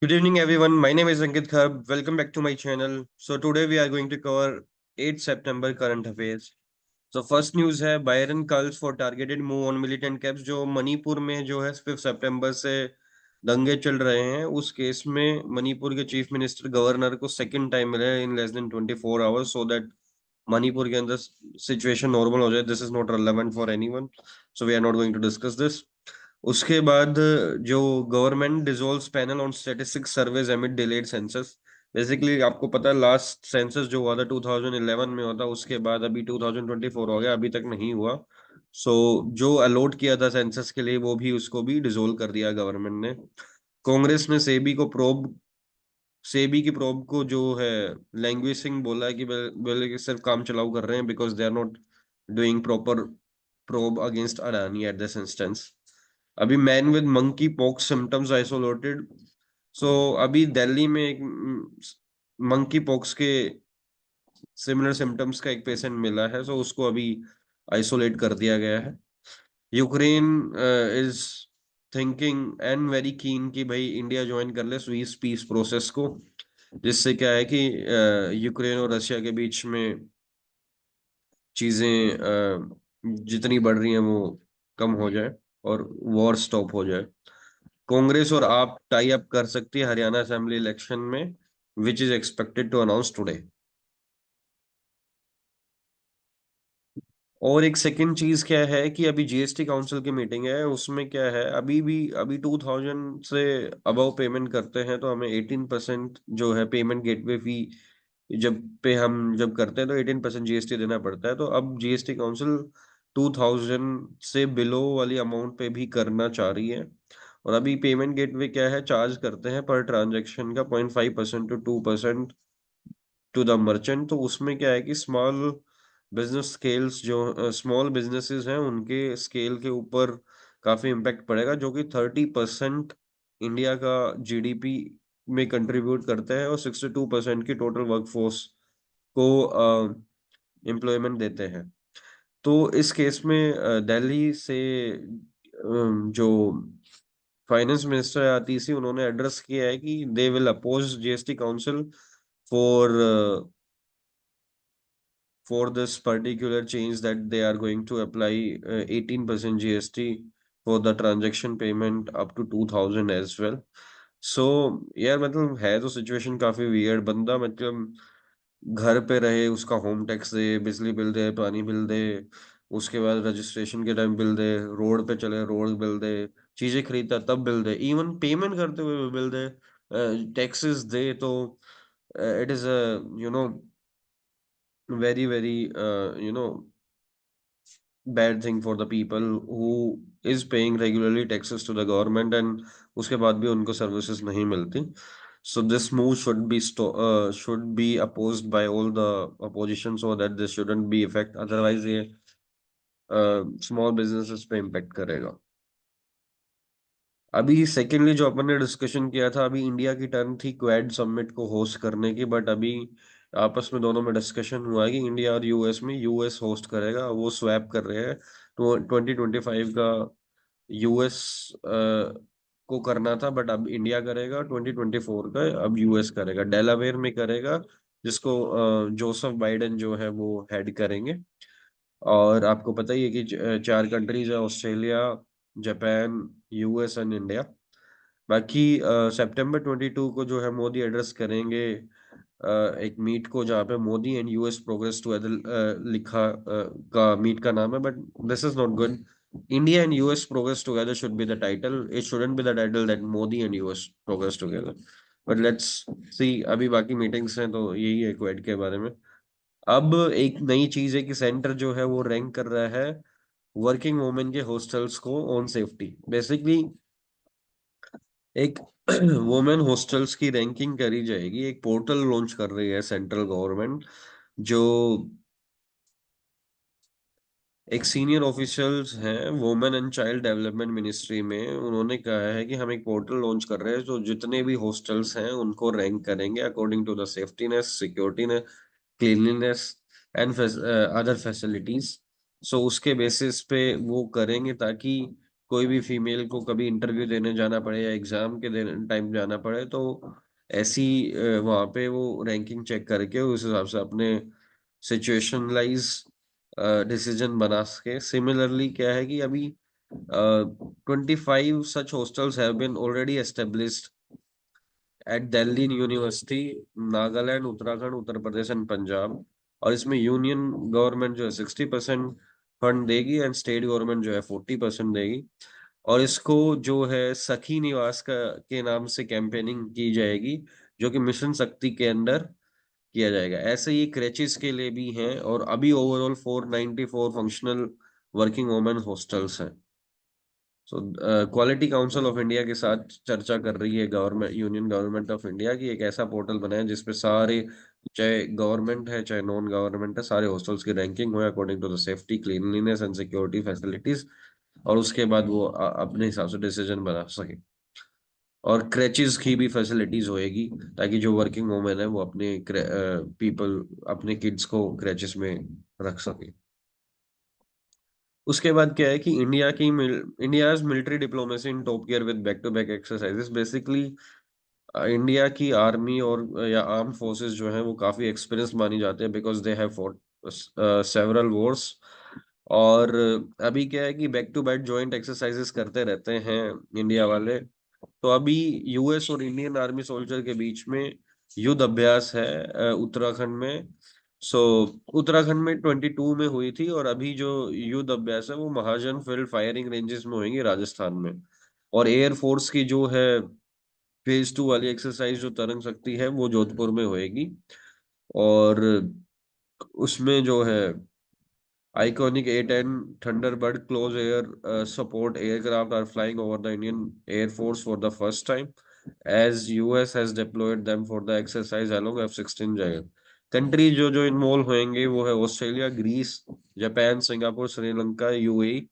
Good evening, everyone. My name is Ankit Kharb. Welcome back to my channel. So today we are going to cover 8 September current affairs. So first news है Byron calls for targeted move on militant camps जो मणिपुर में जो है 5 सितंबर से दंगे चल रहे हैं उस केस में मणिपुर के चीफ मिनिस्टर गवर्नर को सेकंड टाइम मिला है in less than 24 hours so that Manipur के अंदर सिचुएशन नॉर्मल हो जाए. This is not relevant for anyone, so we are not going to discuss this. उसके बाद जो government dissolves panel on statistics surveys amid delayed census. Basically आपको पता है लास्ट सेंसस जो हुआ था 2011 में हुआ था, उसके बाद अभी 2024 हो गया, अभी तक नहीं हुआ. सो जो अलॉट किया था सेंसस के लिए वो भी उसको भी डिसॉल्व कर दिया गवर्नमेंट ने. कांग्रेस ने सेबी की प्रोब को जो है लैंग्वेजिंग बोला है कि बोले कि सिर्फ काम चलाऊ कर रहे हैं because they are not doing proper probe against Adani at this instance. अभी man with monkeypox symptoms isolated. So अभी दिल्ली में एक मंकी पॉक्स के सिमिलर सिम्टम्स का एक पेशेंट मिला है, सो उसको अभी आइसोलेट कर दिया गया है. Ukraine is thinking and very keen कि भाई इंडिया ज्वाइन कर ले स्वीस पीस प्रोसेस को, जिससे क्या है कि यूक्रेन और रशिया के बीच में चीजें जितनी बढ़ रही हैं वो कम हो जाए और वॉर स्टॉप हो जाए. कांग्रेस और आप टाई अप कर सकती है हरियाणा असेंबली इलेक्शन में, which is expected to announce today. और एक सेकंड चीज क्या है कि अभी जीएसटी काउंसिल की मीटिंग है, उसमें क्या है अभी 2000 से अबव पेमेंट करते हैं तो हमें 18% जो है पेमेंट गेटवे फी जब करते हैं तो 18% जीएसटी देना पड़ता है. तो अब जीएसटी काउंसिल 2000 से बिलो वाली अमाउंट पे भी करना चाह रही है. और अभी पेमेंट गेटवे क्या है, चार्ज करते हैं पर ट्रांजैक्शन का 0.5% टू 2% टू द मर्चेंट. तो उसमें क्या है कि स्मॉल बिजनेसेस हैं उनके स्केल के ऊपर काफी इम्पेक्ट पड़ेगा, जो कि 30% इंडिया का जीडीपी में कंट्रीब्यूट करते हैं और 62% की टोटल वर्कफोर्स को एम्प्लॉयमेंट देते हैं. तो इस केस में दिल्ली से जो फाइनेंस मिनिस्टर आती सी उन्होंने एड्रेस किया है कि they will oppose GST council for this particular change that they are going to apply 18% GST for the transaction payment up to 2000 as well. So यार मतलब है तो सिचुएशन काफी वियर्ड. बंदा मतलब घर पे रहे, उसका होम टैक्स दे, बिजली बिल दे, पानी बिल दे, उसके बाद रजिस्ट्रेशन के टाइम बिल दे, रोड पे चले रोड बिल दे, चीजें खरीदता तब बिल दे, इवन पेमेंट करते हुए भी बिल दे, टैक्सेस दे. तो it is a you know very bad thing for the people who is paying regularly taxes to the government and उसके बाद भी उनको सर्विसेज नहीं मिलती. So this move should be opposed by all the opposition so that this shouldn't be effect, otherwise ये small businesses पे impact करेगा. अभी सेकेंडली जो अपन ने डिस्कशन किया था, अभी इंडिया की टर्न थी क्वेड समिट को होस्ट करने की, बट अभी आपस में दोनों में डिस्कशन हुआ है कि इंडिया और यूएस में यूएस होस्ट करेगा, वो स्वैप कर रहे हैं. तो 2025 का यूएस को करना था बट अब इंडिया करेगा, 2024 का अब यूएस करेगा, डेलावेयर में करेगा, जिसको जोसेफ बाइडेन जो है वो हेड करेंगे. और आपको पता ही है कि चार कंट्रीज है, Australia, Japan, US and India. बाकी सितंबर 22 को जो है मोदी एड्रेस करेंगे एक मीट को जहाँ पे Modi and US progress together लिखा का मीट का नाम है, but this is not good. India and US progress together should be the title, it shouldn't be the title that Modi and US progress together. But let's see, अभी बाकी meetings हैं तो यही है क्वेड के बारे में. अब एक नई चीज है कि सेंटर जो है वो रैंक कर रहा है वर्किंग वुमेन के हॉस्टल्स को ऑन सेफ्टी. बेसिकली एक वुमेन हॉस्टल्स की रैंकिंग करी जाएगी, एक पोर्टल लॉन्च कर रही है सेंट्रल गवर्नमेंट. जो एक सीनियर ऑफिशियल्स हैं women and child development ministry में, उन्होंने कहा है कि हम एक पोर्टल लॉन्च कर रहे हैं जो जितने भी हॉस्टल्स हैं उनको रैंक करेंगे according to the safetyness, securityness, cleanliness and other facilities. So उसके बेसिस पे वो करेंगे ताकि कोई भी फीमेल को कभी इंटरव्यू देने जाना पड़े या एग्जाम के देने टाइम जाना पड़े, तो ऐसी वहाँ पे वो रैंकिंग चेक करके उस हिसाब से अपने सिचुएशनलाइज डिसीजन बना सके। सिमिलरली क्या है कि अभी 25 such hostels have been already established at Delhi university, Nagaland, Uttarakhand, Uttar Pradesh and Punjab. और इसमें यूनियन गवर्नमेंट जो है 60% फंड देगी एंड स्टेट गवर्नमेंट जो है 40% देगी। और इसको जो है सखी निवास का के नाम से कैंपेनिंग की जाएगी, जो कि मिशन शक्ति के अंडर किया जाएगा। ऐसे ही क्रेचिस के लिए भी हैं, और अभी overall 494 functional working women hostels हैं। So quality council of India के साथ चर्चा कर रही है government, union government of India की, एक ऐसा पोर्टल बनाए जिसपे सारे, चाहे गवर्नमेंट है चाहे नॉन गवर्नमेंट है, सारे हॉस्टल्स की रैंकिंग हो according to the safety, cleanliness and security facilities. और उसके बाद वो अपने हिसाब से डिसीजन बना सके। और क्रैचेस की भी फैसिलिटीज होएगी, ताकि जो वर्किंग वुमेन है वो अपने पीपल अपने किड्स को क्रैचेस में रख सके। उसके बाद क्या है कि India's military diplomacy in top gear with back to back exercises. Basically India की आर्मी और या आर्म फोर्सेस जो हैं वो काफी एक्सपीरियंस मानी जाते हैं, because they have fought several wars. और अभी क्या है कि back to back joint exercises करते रहते हैं इंडिया वाले। तो अभी यूएस और इंडियन आर्मी सोल्जर के बीच में युद्ध अभ्यास है उत्तराखंड में। सो उत्तराखंड में 22 में हुई थी, और अभी जो युद्ध अभ्यास है वो महाजन फील्ड फायरिंग रेंजेस में होंगी राजस्थान में। और एयर फोर्स की जो है फेज 2 वाली एक्सरसाइज जो तरंग शक्ति है वो जोधपुर में होएगी। और उसमें जो है iconic A-10 thunderbird close air support aircraft are flying over the Indian Air Force for the first time, as US has deployed them for the exercise along F-16 giant. Country जो जो इन्वॉल्व होंगे वो है Australia, Greece, Japan, Singapore, Sri Lanka, UAE,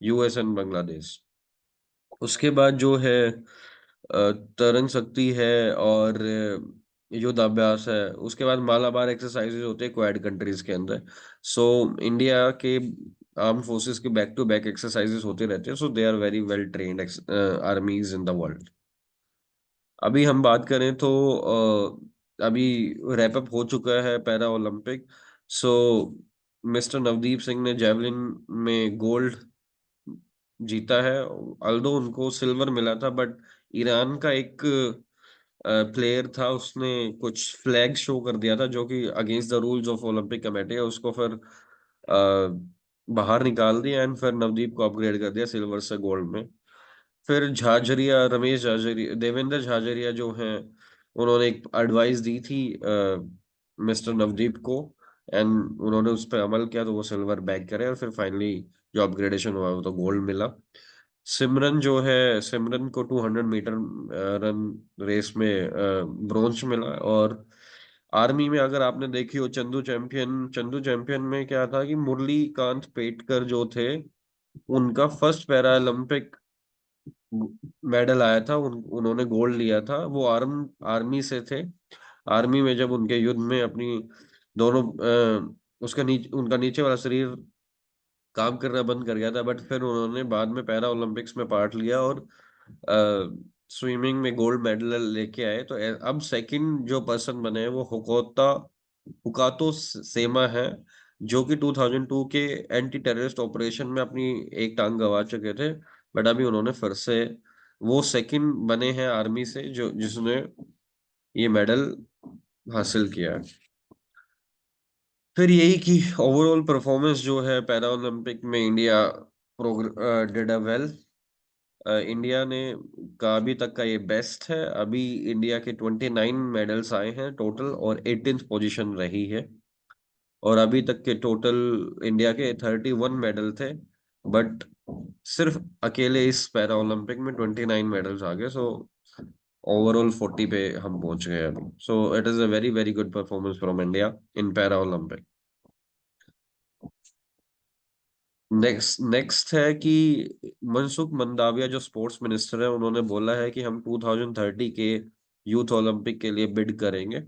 US and Bangladesh. उसके बाद जो है तरंग शक्ति है और युद्धाभ्यास है। उसके बाद मालाबार एक्सरसाइजेज होते हैं क्वाड कंट्रीज के अंदर। सो इंडिया के आर्म फोर्सेस के बैक टू बैक एक्सरसाइजेस होते रहते हैं। So they are very well trained armies in the world. अभी हम बात करें तो अभी रैप अप हो चुका है पैरा ओलंपिक। सो मिस्टर नवदीप सिंह ने जेवलिन में गोल्ड जीता है। अल्दो उनको सिल्वर मिला था, बट ईरान का एक प्लेयर था, उसने कुछ फ्लैग शो कर दिया था जो कि against the rules of Olympic committee है। उसको फिर बाहर निकाल दिया एंड फिर नवदीप को अपग्रेड कर दिया सिल्वर से गोल्ड में। फिर झाझरिया, रमेश झाझरिया, देवेंद्र झाझरिया जो हैं, उन्होंने एक एडवाइस दी थी मिस्टर नवदीप को, एंड उन्होंने उस पर अमल किया तो वो सिल्वर बैग करे, और फिर फाइनली जो अपग्रेडेशन हुआ वो तो गोल्ड मिला। सिमरन जो है, सिमरन को 200 मीटर रन रेस में ब्रॉन्ज मिला। और आर्मी में अगर आपने देखी हो चंदू चैंपियन में क्या था कि मुरली कांत पेटकर जो थे, उनका फर्स्ट पैरा ओलंपिक मेडल आया था। उन्होंने गोल्ड लिया था। वो आर्मी से थे। आर्मी में जब उनके युद्ध में अपनी दोनों उनका नीचे वाला शरीर काम करना बंद कर गया था, बट फिर उन्होंने बाद में पैरा ओलंपिक्स में पार्ट लिया और स्विमिंग में गोल्ड मेडल लेके आए। तो अब सेकंड जो पर्सन बने हैं वो हुकातो सेमा है, जो कि 2002 के एंटी टेररिस्ट ऑपरेशन में अपनी एक टांग गंवा चुके थे। बट अभी उन्होंने फिर से, वो सेकंड बने हैं आर्मी से जो जिसने ये मेडल हासिल किया है। फिर यही कि ओवरऑल परफॉर्मेंस जो है पैरा ओलंपिक में India did a well. India ने का अभी तक का ये बेस्ट है। अभी इंडिया के 29 मेडल्स आए हैं टोटल, और 18th पोजीशन रही है। और अभी तक के टोटल इंडिया के 31 मेडल थे, बट सिर्फ अकेले इस पैरा ओलंपिक में 29 मेडल्स आ गए। सो ओवरऑल 40 पे हम पहुंच गए अभी। So it is a very very good performance from India in para Olympic. Next है कि मनसुख मंडाविया जो स्पोर्ट्स मिनिस्टर है, उन्होंने बोला है कि हम 2030 के यूथ ओलंपिक के लिए बिड करेंगे।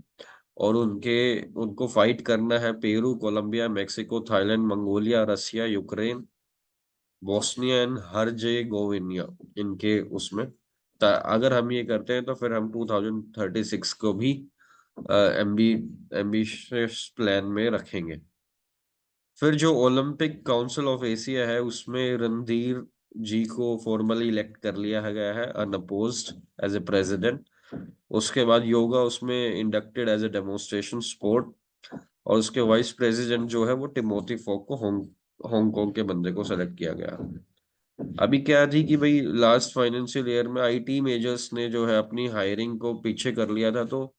और उनको फाइट करना है Peru, Colombia, Mexico, Thailand, Mongolia, Russia, Ukraine, Bosnia and Herzegovina इनके उसमें। अगर हम ये करते हैं तो फिर हम 2036 को भी एम्बिशियस प्लान में रखेंगे। फिर जो ओलंपिक काउंसिल ऑफ एशिया है उसमें रणधीर जी को फॉर्मली इलेक्ट कर लिया गया है अनअपोज्ड एज ए प्रेसिडेंट। उसके बाद योगा उसमें inducted as a demonstration sport. और उसके वाइस प्रेसिडेंट जो है वो टिमोथी फॉक को हांगकांग के बंदे को सेलेक्ट किया गया। अभी क्या थी कि भाई लास्ट फाइनेंशियल ईयर में आईटी मेजर्स ने जो है अपनी हायरिंग को पीछे कर लिया था, तो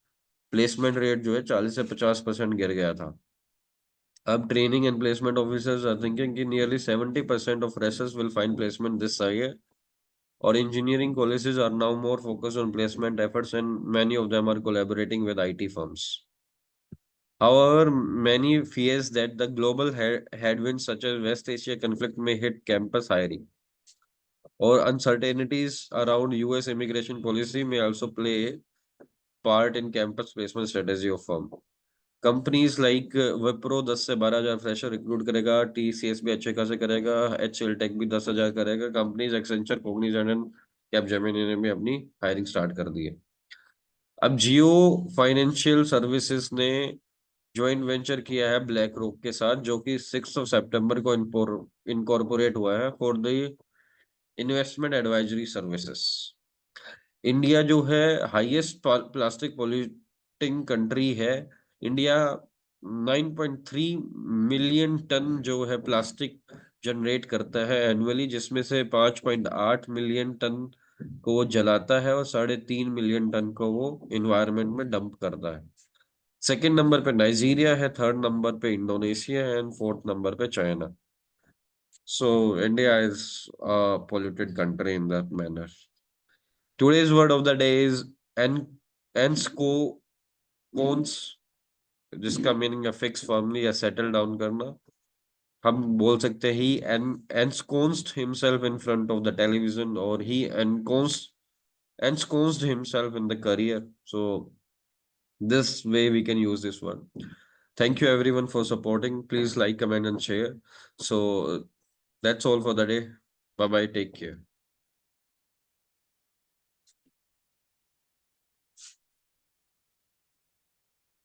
प्लेसमेंट रेट जो है 40 से 50% गिर गया था। अब training and placement officers are thinking कि nearly 70% of freshers will find placement this year. और engineering colleges are now more focused on placement efforts and many of them are collaborating with IT firms. However, many fears that the global headwinds such as West Asia conflict may hit campus hiring, or uncertainties around US immigration policy may also play a part in campus placement strategy of firm. Companies like Wipro 10 से 12 हजार fresher recruit करेगा, TCS भी अच्छे खासे करेगा, HCL take भी 10 हजार करेगा। Companies Accenture, Cognizant and Capgemini ने भी अपनी हायरिंग स्टार्ट कर दी है। अब जियो फाइनेंशियल सर्विसेज ने ज्वाइंट वेंचर किया है ब्लैक रॉक के साथ, जो कि 6 सितंबर को इनकॉर्पोरेट हुआ है for the investment advisory services. India जो है हाईएस्ट प्लास्टिक पॉल्यूटिंग कंट्री है। इंडिया 9.3 मिलियन टन जो है प्लास्टिक जनरेट करता है एनुअली, जिसमें से 5.8 मिलियन टन को वो जलाता है और 3.5 मिलियन टन को वो इन्वायरमेंट में डंप करता है। सेकंड नंबर पे नाइजीरिया है, थर्ड नंबर पे इंडोनेशिया है एंड फोर्थ नंबर पे China. So India is a polluted country in that manner. Today's word of the day is ensconced, जिसका मीनिंग है फिक्स फर्मली या सेटल डाउन करना। हम बोल सकते हैं ही ensconced himself in front of the television, or he ensconced himself in the career. So this way we can use this one. Thank you everyone for supporting. Please like, comment and share. So that's all for the day. Bye bye, take care.